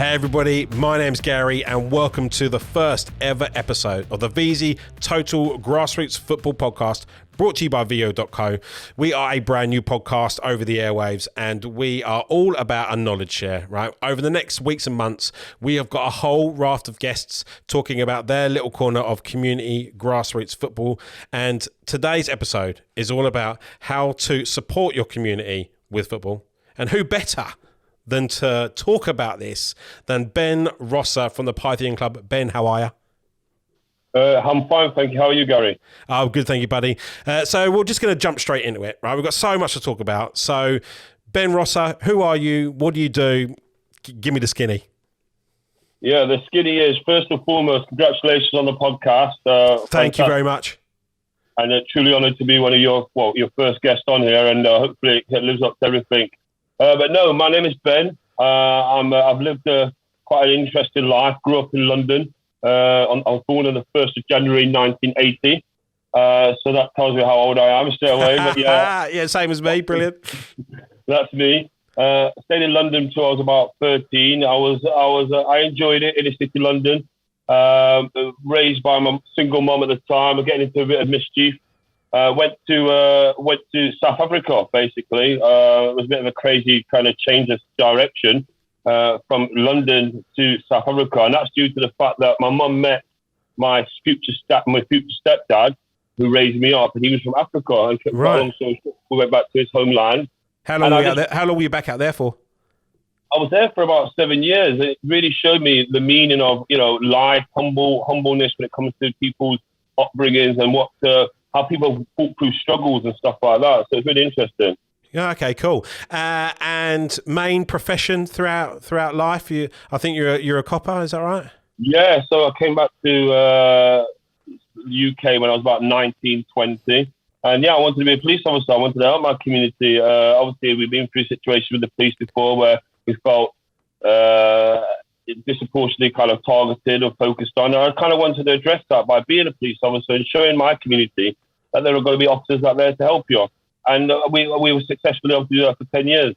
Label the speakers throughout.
Speaker 1: Hey everybody, my name's Gary and welcome to the first ever episode of the Vesey Total Grassroots Football Podcast, brought to you by VO.co. We are a brand new podcast over the airwaves and we are all about a knowledge share, right? Over the next weeks and months, we have got a whole raft of guests talking about their little corner of community grassroots football. And today's episode is all about how to support your community with football. And who better than to talk about this than Ben Rosser from the Pythian Club. Ben, how are you?
Speaker 2: I'm fine, thank you. How are you, Gary?
Speaker 1: Oh, good, thank you, buddy. So we're just going to jump straight into it, right? We've got so much to talk about. So, Ben Rosser, who are you? What do you do? Give me the skinny.
Speaker 2: Yeah, the skinny is, first and foremost, congratulations on the podcast.
Speaker 1: Thank you very much.
Speaker 2: And truly honoured to be one of your first guests on here, and hopefully it lives up to everything. But no, my name is Ben. I've lived quite an interesting life. Grew up in London. I was born on the 1st of January 1980. So that tells you how old I am straight away. But yeah,
Speaker 1: yeah, same as me. Brilliant.
Speaker 2: That's me. Stayed in London till I was about 13. I enjoyed it, inner city London. Raised by my single mum at the time. Getting into a bit of mischief. Went to South Africa, basically. It was a bit of a crazy kind of change of direction from London to South Africa. And that's due to the fact that my mum met my future stepdad, who raised me up, and he was from Africa. And
Speaker 1: right.
Speaker 2: So we went back to his homeland.
Speaker 1: How long were you back out there for?
Speaker 2: I was there for about 7 years. It really showed me the meaning of, life, humbleness when it comes to people's upbringings and how people walk through struggles and stuff like that. So it's really interesting.
Speaker 1: Yeah. Okay. Cool. And main profession throughout life? I think you're a copper. Is that right?
Speaker 2: Yeah. So I came back to UK when I was about 19, 20. And yeah, I wanted to be a police officer. I wanted to help my community. Obviously, we've been through a situation with the police before where we felt disproportionately kind of targeted or focused on. And I kind of wanted to address that by being a police officer and showing my community that there are going to be officers out there to help you. And we were successfully able to do that for 10 years.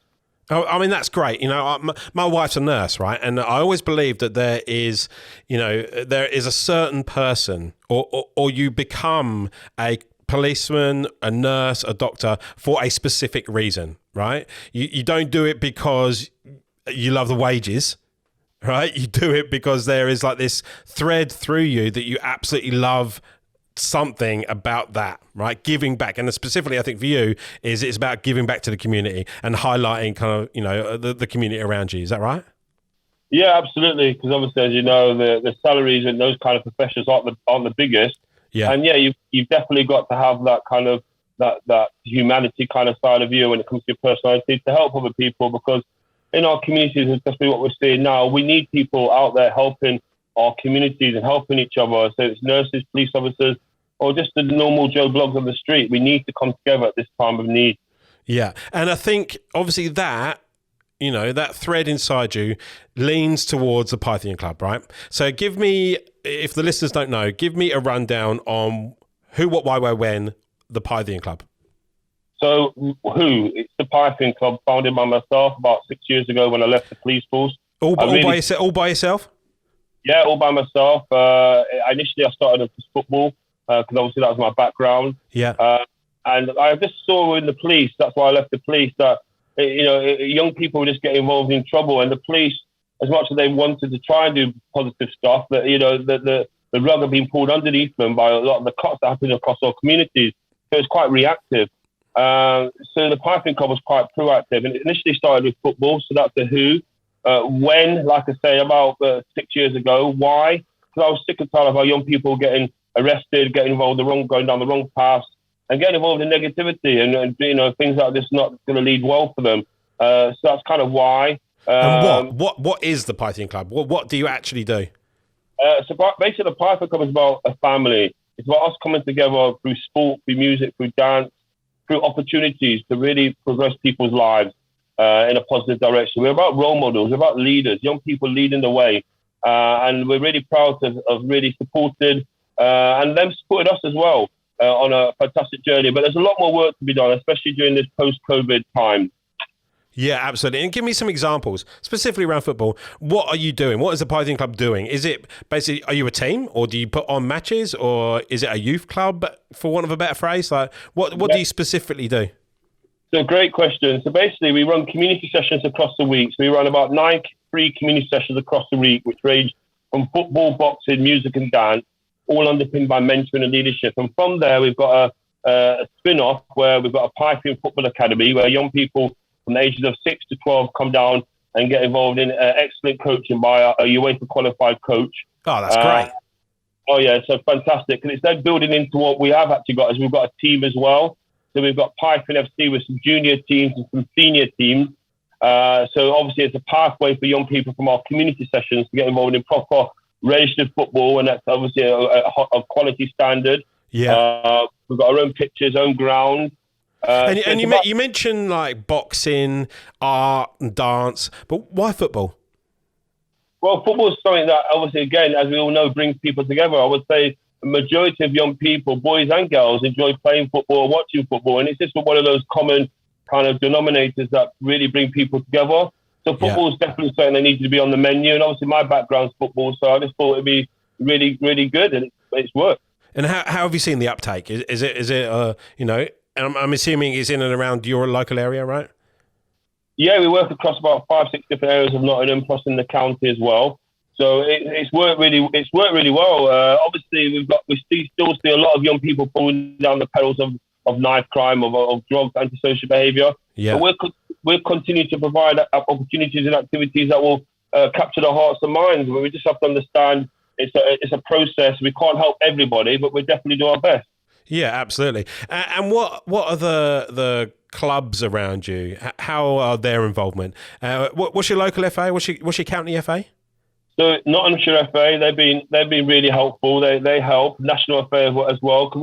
Speaker 1: Oh, I mean, that's great. My wife's a nurse, right? And I always believe that there is a certain person or you become a policeman, a nurse, a doctor for a specific reason, right? You don't do it because you love the wages, right? You do it because there is like this thread through you that you absolutely love something about that, right? Giving back. And specifically, I think for you, it's about giving back to the community and highlighting kind of, the community around you. Is that right?
Speaker 2: Yeah, absolutely. Because obviously, as you know, the salaries in those kind of professions aren't the biggest.
Speaker 1: Yeah.
Speaker 2: And yeah, you've definitely got to have that kind of, that humanity kind of side of you when it comes to your personality to help other people, because in our communities, especially what we're seeing now, we need people out there helping our communities and helping each other. So it's nurses, police officers, or just the normal Joe Blogs on the street. We need to come together at this time of need.
Speaker 1: Yeah. And I think obviously that thread inside you leans towards the Pythian Club, right? So give me, if the listeners don't know, give me a rundown on who, what, why, where, when, the Pythian Club.
Speaker 2: So it's the Pythian Club, founded by myself about 6 years ago when I left the police force.
Speaker 1: All by yourself?
Speaker 2: Yeah, all by myself. Initially I started with football, because obviously that was my background.
Speaker 1: Yeah.
Speaker 2: And I just saw in the police, that's why I left the police, that young people just get involved in trouble, and the police, as much as they wanted to try and do positive stuff, that the rug had been pulled underneath them by a lot of the cuts that happened across our communities. So it's quite reactive. So the Pythian Club was quite proactive, and it initially started with football. So that's the who. When, like I say, about 6 years ago. Why? Because I was sick and tired of our young people getting arrested, getting involved going down the wrong path, and getting involved in negativity and things that are just not going to lead well for them. So that's kind of why.
Speaker 1: And what is the Pythian Club? What do you actually do?
Speaker 2: So basically, the Pythian Club is about a family. It's about us coming together through sport, through music, through dance, through opportunities to really progress people's lives in a positive direction. We're about role models. We're about leaders, young people leading the way. And we're really proud to have really supported and them supported us as well on a fantastic journey. But there's a lot more work to be done, especially during this post-COVID time.
Speaker 1: Yeah, absolutely. And give me some examples, specifically around football. What are you doing? What is the Pythian Club doing? Is it basically, are you a team, or do you put on matches, or is it a youth club, for want of a better phrase? Like, what do you specifically do?
Speaker 2: So great question. So basically, we run community sessions across the week. So we run about 9 free community sessions across the week, which range from football, boxing, music and dance, all underpinned by mentoring and leadership. And from there, we've got a spin-off where we've got a Pythian Football Academy, where young people from the ages of 6 to 12 come down and get involved in excellent coaching by a UEFA qualified coach.
Speaker 1: Oh, that's great.
Speaker 2: Oh, yeah, so fantastic. And it's then building into what we have actually got, is we've got a team as well. So we've got Pythian FC with some junior teams and some senior teams. So obviously it's a pathway for young people from our community sessions to get involved in proper registered football, and that's obviously a quality standard.
Speaker 1: Yeah.
Speaker 2: We've got our own pitches, own ground.
Speaker 1: And you mentioned like boxing, art and dance, but why football?
Speaker 2: Well, football is something that obviously, again, as we all know, brings people together. I would say the majority of young people, boys and girls, enjoy playing football or watching football. And it's just one of those common kind of denominators that really bring people together. So football is definitely something that needs to be on the menu. And obviously my background's football, so I just thought it'd be really, really good, and it's worked.
Speaker 1: And how have you seen the uptake? Is it you know, I'm assuming it's in and around your local area, right?
Speaker 2: Yeah, we work across about 5-6 different areas of Nottingham, plus in the county as well. So it's worked really well. Obviously, we still see a lot of young people falling down the perils of knife crime, of drugs, antisocial behaviour.
Speaker 1: Yeah.
Speaker 2: But we'll continue to provide opportunities and activities that will capture the hearts and minds. But we just have to understand it's a process. We can't help everybody, but we definitely do our best.
Speaker 1: Yeah, absolutely. And what are the clubs around you? How are their involvement? What's your local FA? What's your county FA?
Speaker 2: So Nottinghamshire FA, they've been really helpful. They help National FA as well, because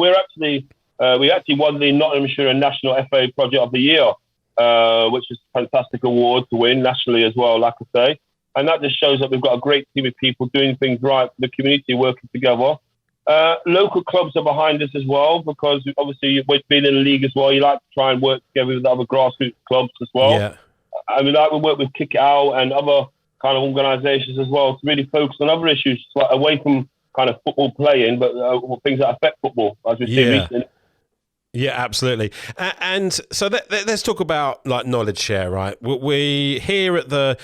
Speaker 2: we actually won the Nottinghamshire and National FA Project of the Year, which is a fantastic award to win nationally as well, like I say. And that just shows that we've got a great team of people doing things right for the community, working together. Local clubs are behind us as well, because obviously with being in the league as well, you like to try and work together with other grassroots clubs as well. Yeah. I mean, we work with Kick It Out and other kind of organisations as well to really focus on other issues, like away from kind of football playing, but things that affect football, as we've seen recently.
Speaker 1: Yeah, absolutely. And so let's talk about like knowledge share, right? We here at the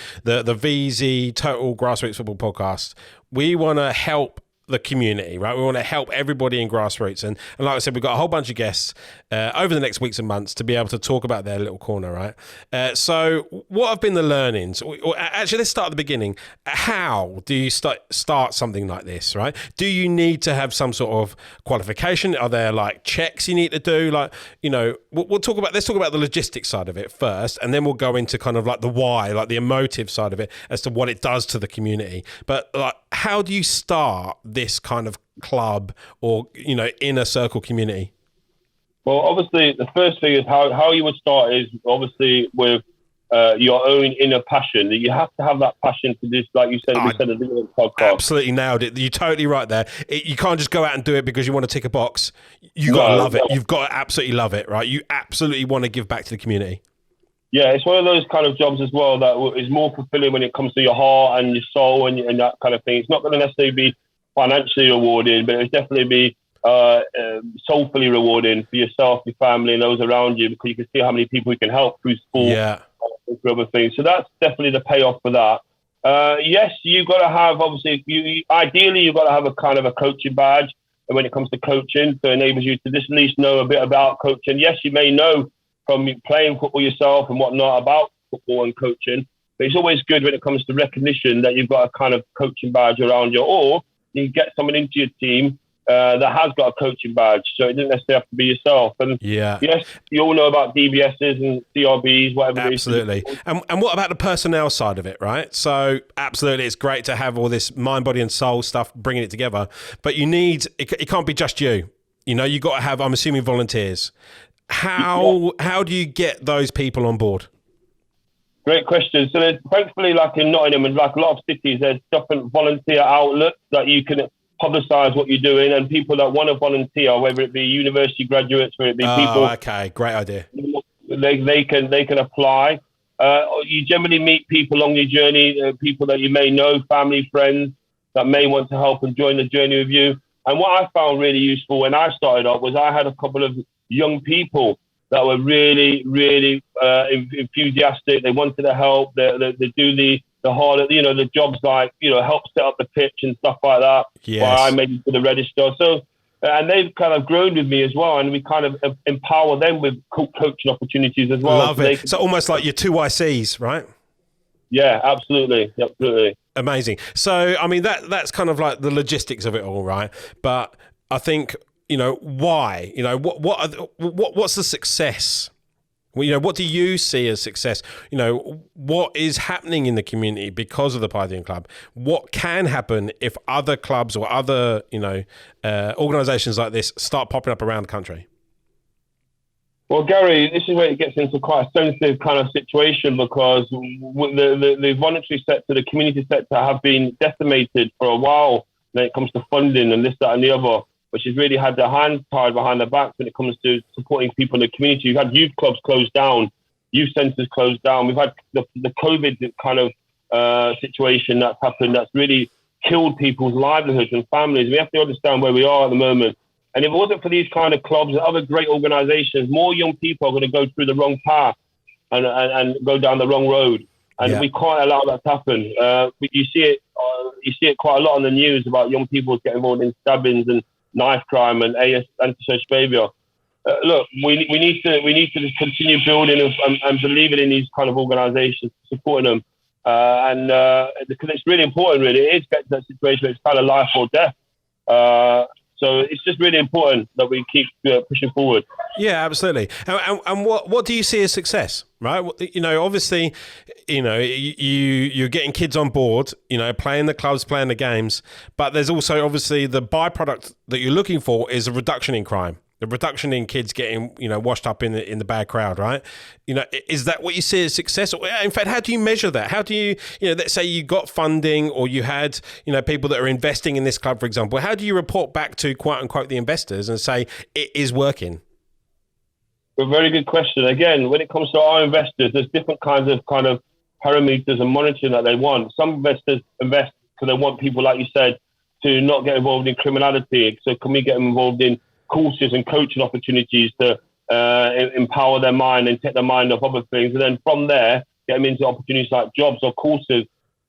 Speaker 1: Vesey Total Grassroots Football Podcast, we want to help the community, right? We want to help everybody in Grassroots. And like I said, we've got a whole bunch of guests over the next weeks and months to be able to talk about their little corner, right? So what have been the learnings? Actually, let's start at the beginning. How do you start something like this, right? Do you need to have some sort of qualification? Are there like checks you need to do? Like, you know, let's talk about the logistics side of it first, and then we'll go into kind of like the why, like the emotive side of it as to what it does to the community. But like, how do you start this kind of club or, you know, inner circle community?
Speaker 2: Well, obviously, the first thing is how you would start is obviously with your own inner passion. You have to have that passion to this, like you said, we said at the beginning of the podcast.
Speaker 1: Absolutely nailed it. You're totally right there. You can't just go out and do it because you want to tick a box. You've got to love it. You've got to absolutely love it, right? You absolutely want to give back to the community.
Speaker 2: Yeah, it's one of those kind of jobs as well that is more fulfilling when it comes to your heart and your soul and that kind of thing. It's not going to necessarily be financially rewarding, but it's definitely be soulfully rewarding for yourself, your family, and those around you, because you can see how many people you can help through sport and through other things. So that's definitely the payoff for that. Yes, you've got to have, obviously, ideally, you've got to have a kind of a coaching badge. And when it comes to coaching, so it enables you to just at least know a bit about coaching. Yes, you may know from playing football yourself and whatnot about football and coaching, but it's always good when it comes to recognition that you've got a kind of coaching badge around you, or you get someone into your team that has got a coaching badge, so it doesn't necessarily have to be yourself. And yes, you all know about DBSs and CRBs, whatever.
Speaker 1: Absolutely. And what about the personnel side of it, right? So absolutely, it's great to have all this mind, body and soul stuff, bringing it together, but it can't be just you. You know, you got to have, I'm assuming, volunteers. How do you get those people on board?
Speaker 2: Great question. So there's, thankfully, like in Nottingham and like a lot of cities, there's different volunteer outlets that you can publicise what you're doing, and people that want to volunteer, whether it be university graduates, whether it be people.
Speaker 1: Okay, great idea.
Speaker 2: They can apply. You generally meet people along your journey, people that you may know, family, friends that may want to help and join the journey with you. And what I found really useful when I started up was I had a couple of young people that were really, really enthusiastic. They wanted to help. They do the hard, the jobs like, help set up the pitch and stuff like that.
Speaker 1: Yes.
Speaker 2: While I made it to the register. So, and they've kind of grown with me as well. And we kind of empower them with coaching opportunities as well.
Speaker 1: Love it. So almost like your two ICs, right?
Speaker 2: Yeah, absolutely. Absolutely.
Speaker 1: Amazing. So, I mean, that's kind of like the logistics of it all, right? But I think, why? What's the success? Well, what do you see as success? What is happening in the community because of the Pythian Club? What can happen if other clubs or other, organisations like this start popping up around the country?
Speaker 2: Well, Gary, this is where it gets into quite a sensitive kind of situation because the voluntary sector, the community sector have been decimated for a while when it comes to funding and this, that and the other, which has really had their hands tied behind their backs when it comes to supporting people in the community. We've had youth clubs closed down, youth centres closed down. We've had the COVID kind of situation that's happened that's really killed people's livelihoods and families. We have to understand where we are at the moment. And if it wasn't for these kind of clubs and other great organisations, more young people are going to go through the wrong path and go down the wrong road. And we can't allow that to happen. But you see it quite a lot on the news about young people getting involved in stabbings and knife crime and antisocial behaviour. Look, we need to continue building and believing in these kind of organisations, supporting them, because it's really important. Really, it is getting to that situation where it's kind of life or death. So it's just really important that we keep pushing forward.
Speaker 1: Yeah, absolutely. And what do you see as success, right? Obviously, you're getting kids on board, playing the clubs, playing the games, but there's also obviously the byproduct that you're looking for is a reduction in crime. The reduction in kids getting, washed up in the bad crowd, right? Is that what you see as success? Or, in fact, how do you measure that? How do you, let's say you got funding or you had, people that are investing in this club, for example. How do you report back to, quote unquote, the investors and say it is working?
Speaker 2: A very good question. Again, when it comes to our investors, there's different kinds of parameters and monitoring that they want. Some investors invest because they want people, like you said, to not get involved in criminality. So can we get them involved in courses and coaching opportunities to empower their mind and take their mind off other things, and then from there get them into opportunities like jobs or courses.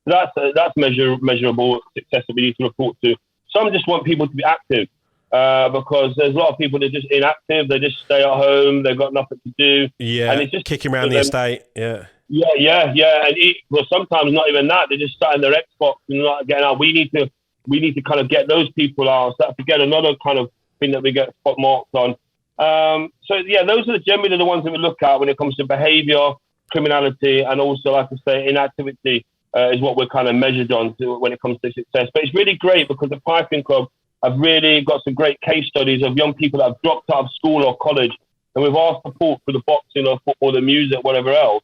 Speaker 2: So that's measurable success that we need to report to. Some just want people to be active because there's a lot of people that are just inactive. They just stay at home. They've got nothing to do.
Speaker 1: Yeah, and it's just kicking around the estate. Yeah. And sometimes not even that. They're just sat in their Xbox and not getting out. We need to kind of get those people out. So that's again another kind of thing that we get spot marks on. Those are generally the ones that we look at when it comes to behaviour, criminality, and also, like I say, inactivity is what we're kind of measured on when it comes to success. But it's really great because the Pythian Club have really got some great case studies of young people that have dropped out of school or college, and with our support for the boxing or football, the music, whatever else,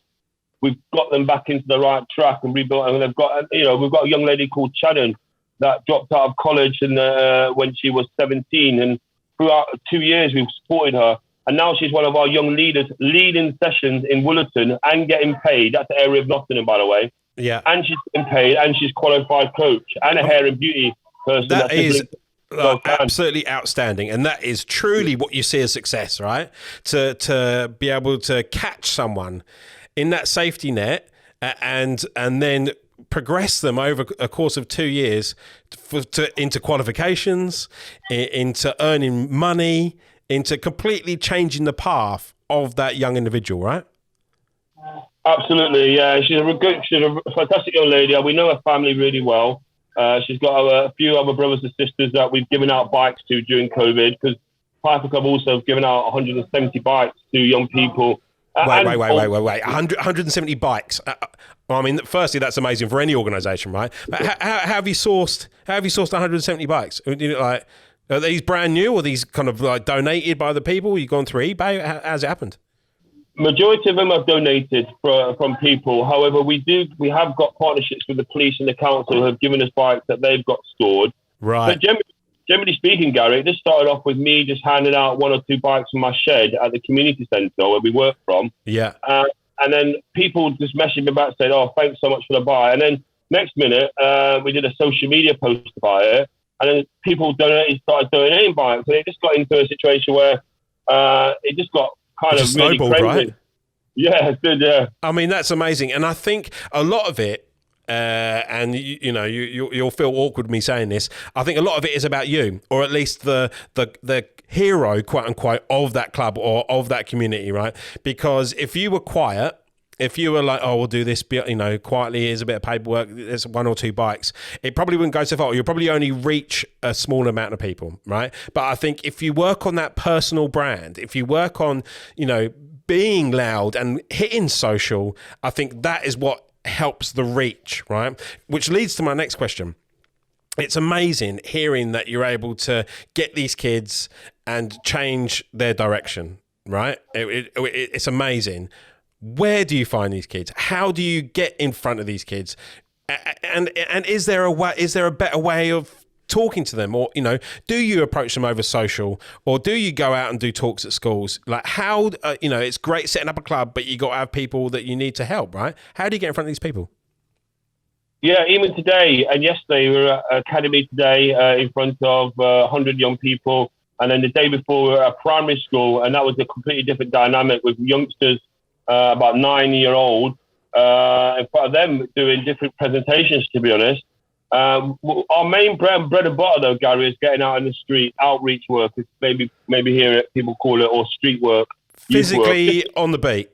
Speaker 1: we've got them back into the right track and rebuilt. And they've got, we've got a young lady called Shannon that dropped out of college when she was 17, and throughout 2 years, we've supported her. And now she's one of our young leaders, leading sessions in Woolerton and getting paid. That's the area of Nottingham, by the way. Yeah. And she's getting paid and she's qualified coach and a hair and beauty person. That is absolutely outstanding. And that is truly what you see as success, right? To be able to catch someone in that safety net and then progress them over a course of 2 years into qualifications, into earning money, into completely changing the path of that young individual, right?
Speaker 2: Absolutely, yeah. She's a fantastic young lady. We know her family really well. She's got a few other brothers and sisters that we've given out bikes to during COVID, because Pythian Club also have given out 170 bikes to young people.
Speaker 1: Wait. 170 bikes. I mean, firstly, that's amazing for any organisation, right? But how have you sourced 170 bikes? Like, are these brand new, or these kind of like donated by the people? You've gone through eBay? How's it happened?
Speaker 2: Majority of them are donated from people. However, we have got partnerships with the police and the council who have given us bikes that they've got stored.
Speaker 1: Right.
Speaker 2: But generally speaking, Gary, this started off with me just handing out 1 or 2 bikes from my shed at the community centre where we work from.
Speaker 1: Yeah.
Speaker 2: and then people just messaged me back saying, "Oh, thanks so much for the buy." And then next minute, we did a social media post to buy it, and then people started donating by it. So it just got into a situation where it just got kind of really
Speaker 1: snowballed,
Speaker 2: crazy.
Speaker 1: right?
Speaker 2: Yeah, it did. Yeah.
Speaker 1: I mean, that's amazing, and I think a lot of it. And you'll feel awkward me saying this. I think a lot of it is about you, or at least the hero, quote unquote, of that club or of that community, right? Because if you were quiet, if you were like, "Oh, we'll do this, quietly. Here's a bit of paperwork. There's 1 or 2 bikes," it probably wouldn't go so far. You'll probably only reach a small amount of people, right? But I think if you work on that personal brand, if you work on, being loud and hitting social, I think that is what helps the reach, right? Which leads to my next question. It's amazing hearing that you're able to get these kids and change their direction, right? It's amazing. Where do you find these kids? How do you get in front of these kids? And is there a better way of talking to them, or do you approach them over social, or do you go out and do talks at schools? Like how it's great setting up a club, but you got to have people that you need to help, right? How do you get in front of these people?
Speaker 2: Yeah, even today and yesterday we were at Academy today in front of 100 young people, and then the day before we were at primary school, and that was a completely different dynamic with youngsters about 9-year-old in front of them doing different presentations, to be honest. Our main bread and butter, though, Gary, is getting out in the street, outreach work. It's maybe here people call it, or street work,
Speaker 1: physically on the beat.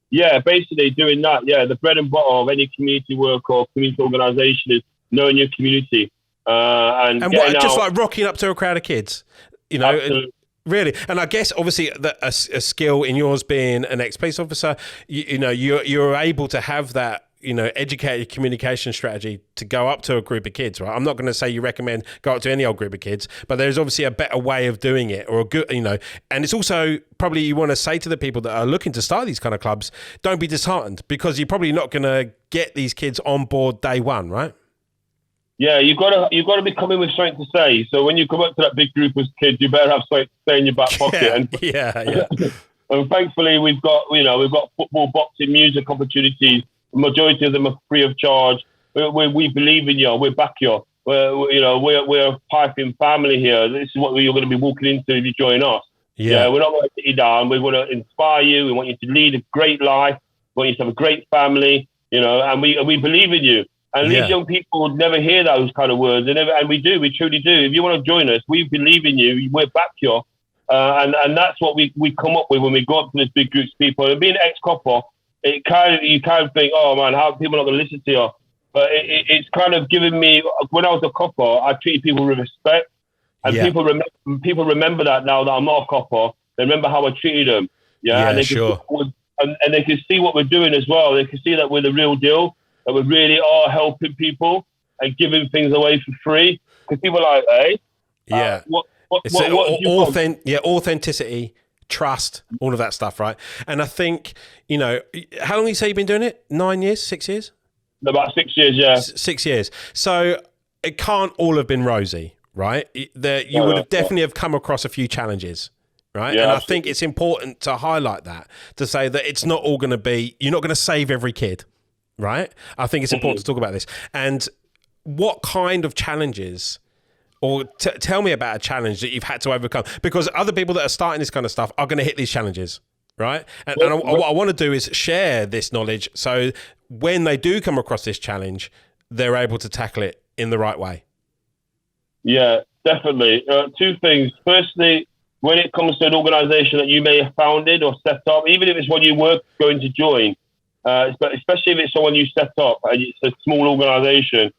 Speaker 2: Yeah, basically doing that. Yeah, the bread and butter of any community work or community organisation is knowing your community and getting
Speaker 1: just
Speaker 2: out.
Speaker 1: like rocking up to a crowd of kids,
Speaker 2: Absolutely.
Speaker 1: Really. And I guess obviously a skill in yours being an ex-police officer, you're able to have that, educated communication strategy to go up to a group of kids, right? I'm not going to say you recommend go up to any old group of kids, but there's obviously a better way of doing it, or a good, and it's also probably you want to say to the people that are looking to start these kind of clubs, don't be disheartened, because you're probably not going to get these kids on board day one, right?
Speaker 2: Yeah, you've got to be coming with something to say. So when you come up to that big group of kids, you better have something to say in your back pocket.
Speaker 1: Yeah.
Speaker 2: And thankfully, we've got football, boxing, music opportunities. The majority of them are free of charge. We believe in you. We're back you. We're a Pythian family here. This is what you're going to be walking into if you join us. Yeah, we're not going to let you down. We want to inspire you. We want you to lead a great life. We want you to have a great family. And we believe in you. And these young people would never hear those kind of words. And we do. We truly do. If you want to join us, we believe in you. We're back you. And that's what we come up with when we go up to this big groups of people. And being ex-copper, you kind of think, oh man, how are people not going to listen to you? But it's kind of given me, when I was a copper, I treated people with respect. And people remember that now that I'm not a copper. They remember how I treated them. And they and they can see what we're doing as well. They can see that we're the real deal, that we really are helping people and giving things away for free. Because people are like, hey,
Speaker 1: authenticity, trust, all of that stuff, right? And I think, how long you say you've been doing it? 9 years, 6 years?
Speaker 2: About 6 years, yeah.
Speaker 1: 6 years. So it can't all have been rosy, right? You would have definitely have come across a few challenges, right?
Speaker 2: Yeah,
Speaker 1: and I think it's important to highlight that, to say that it's not all going to be, you're not going to save every kid, right? I think it's important to talk about this. And what kind of challenges, or tell me about a challenge that you've had to overcome, because other people that are starting this kind of stuff are going to hit these challenges, right? And what I want to do is share this knowledge, so when they do come across this challenge, they're able to tackle it in the right way. Yeah,
Speaker 2: definitely. Two things. Firstly, when it comes to an organisation that you may have founded or set up, even if it's one you were going to join, especially if it's someone you set up and it's a small organisation,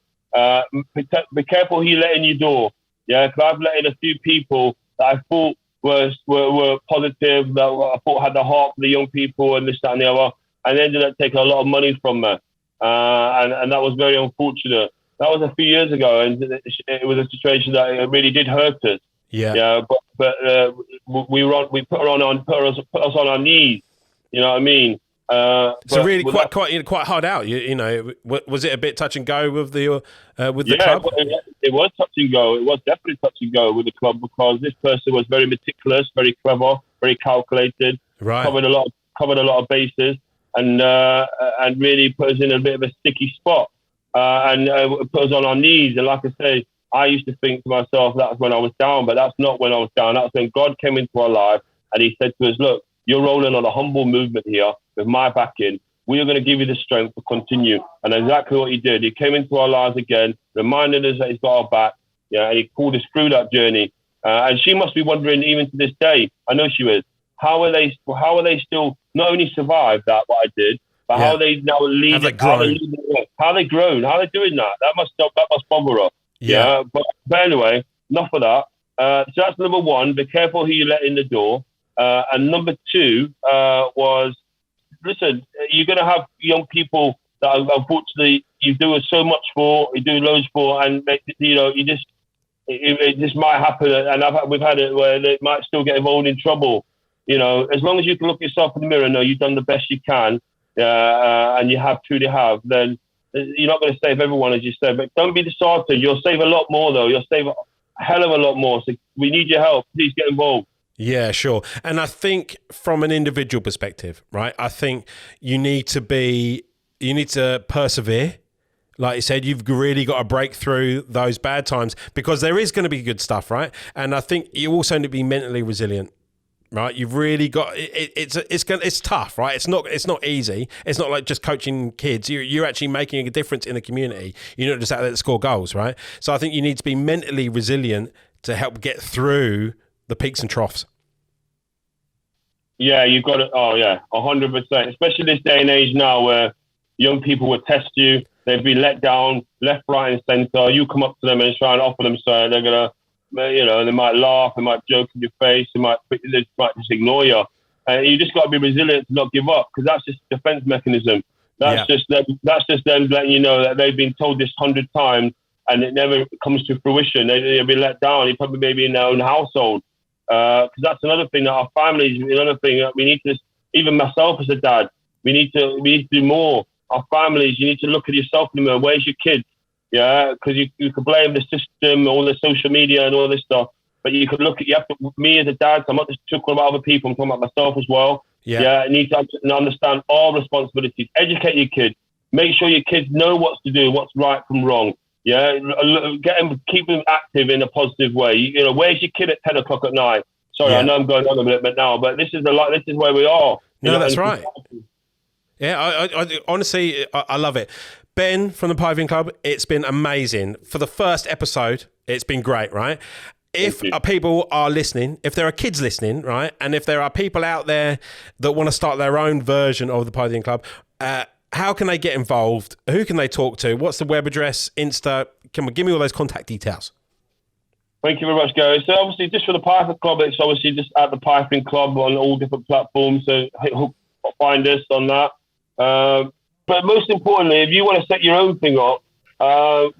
Speaker 2: be careful who you let in your door. Yeah, because I've let in a few people that I thought were positive, that I thought had the heart for the young people and this, that, and the other, and they ended up taking a lot of money from me, and that was very unfortunate. That was a few years ago, and it was a situation that it really did hurt us. Yeah. But we put us on our knees. You know what I mean?
Speaker 1: So really quite hard out. Was it a bit touch and go with the club?
Speaker 2: It was touch and go. It was definitely touch and go with the club, because this person was very meticulous, very clever, very calculated.
Speaker 1: Right.
Speaker 2: Covered a lot of bases. and really put us in a bit of a sticky spot and put us on our knees. And like I say, I used to think to myself, that was when I was down, but that's not when I was down. That's when God came into our life and he said to us, look, you're rolling on a humble movement here with my backing. We are going to give you the strength to continue. And exactly what he did. He came into our lives again, reminded us that he's got our back, and he pulled us through that journey. And she must be wondering, even to this day, I know she is, how are they still not only survived that, what I did, but how are they now leading? How they grown? How are they doing that? That must bother her. Yeah. But anyway, enough of that. So that's number one. Be careful who you let in the door. And number two was, listen, you're going to have young people that unfortunately you do so much for, you do loads for, and it just might happen. And we've had it where they might still get involved in trouble. As long as you can look yourself in the mirror and know you've done the best you can, and you truly have, then you're not going to save everyone, as you said. But don't be disheartened. You'll save a lot more, though. You'll save a hell of a lot more. So we need your help. Please get involved.
Speaker 1: Yeah, sure. And I think from an individual perspective, right, I think you need to persevere. Like you said, you've really got to break through those bad times because there is going to be good stuff, right? And I think you also need to be mentally resilient. Right, you've really got it's tough, right? It's not easy. It's not like just coaching kids. You're actually making a difference in the community. You're not just out there to score goals, right? So I think you need to be mentally resilient to help get through the peaks and troughs.
Speaker 2: Yeah, you've got it. Oh yeah, 100%. Especially this day and age now, where young people will test you. They've been let down, left, right, and centre. You come up to them and try and offer them something. They're gonna. They might laugh, they might joke in your face, they might just ignore you. And you just got to be resilient to not give up, because that's just a defense mechanism. That's just them letting you know that they've been told this 100 times and it never comes to fruition. They'll be let down. You probably maybe in their own household. Because that's another thing that our families, another thing that we need to, even myself as a dad, we need to do more. Our families, you need to look at yourself in the mirror. Where's your kids? Yeah, because you could blame the system, all the social media and all this stuff. But you could look at, me as a dad, I'm not just talking about other people, I'm talking about myself as well. I need to understand all responsibilities. Educate your kids. Make sure your kids know what to do, what's right from wrong. Yeah, keep them active in a positive way. Where's your kid at 10 o'clock at night? Sorry, I know I'm going on a bit now, but this is where we are.
Speaker 1: No, that's right. Yeah, I honestly, I love it. Ben from the Pythian Club, it's been amazing. For the first episode, it's been great, right? If people are listening, if there are kids listening, right, and if there are people out there that want to start their own version of the Pythian Club, how can they get involved? Who can they talk to? What's the web address, Insta? Give me all those contact details.
Speaker 2: Thank you very much, Gary. So obviously, just for the Pythian Club, it's obviously just at the Pythian Club on all different platforms. So find us on that. But most importantly, if you want to set your own thing up,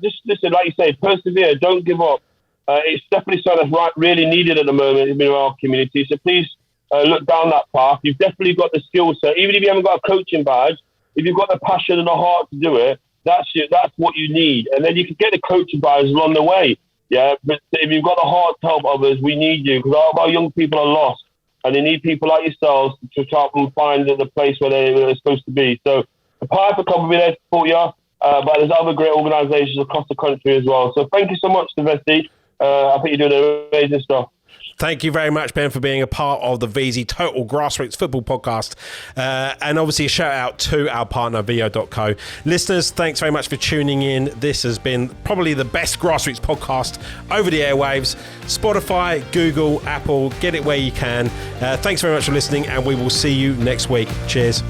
Speaker 2: just listen, like you say, persevere, don't give up. It's definitely something that's really needed at the moment in our community. So please look down that path. You've definitely got the skill set. Even if you haven't got a coaching badge, if you've got the passion and the heart to do it, that's what you need. And then you can get the coaching badge along the way. Yeah, but if you've got the heart to help others, we need you, because all of our young people are lost, and they need people like yourselves to try and find the place where they're supposed to be. So the Pythian Club will be there to support you, but there's other great organisations across the country as well. So thank you so much to Vesey. I think you're doing amazing stuff.
Speaker 1: Thank you very much, Ben, for being a part of the Vesey Total Grassroots Football Podcast. And obviously a shout out to our partner, Veo.co. Listeners, thanks very much for tuning in. This has been probably the best grassroots podcast over the airwaves. Spotify, Google, Apple, get it where you can. Thanks very much for listening, and we will see you next week. Cheers.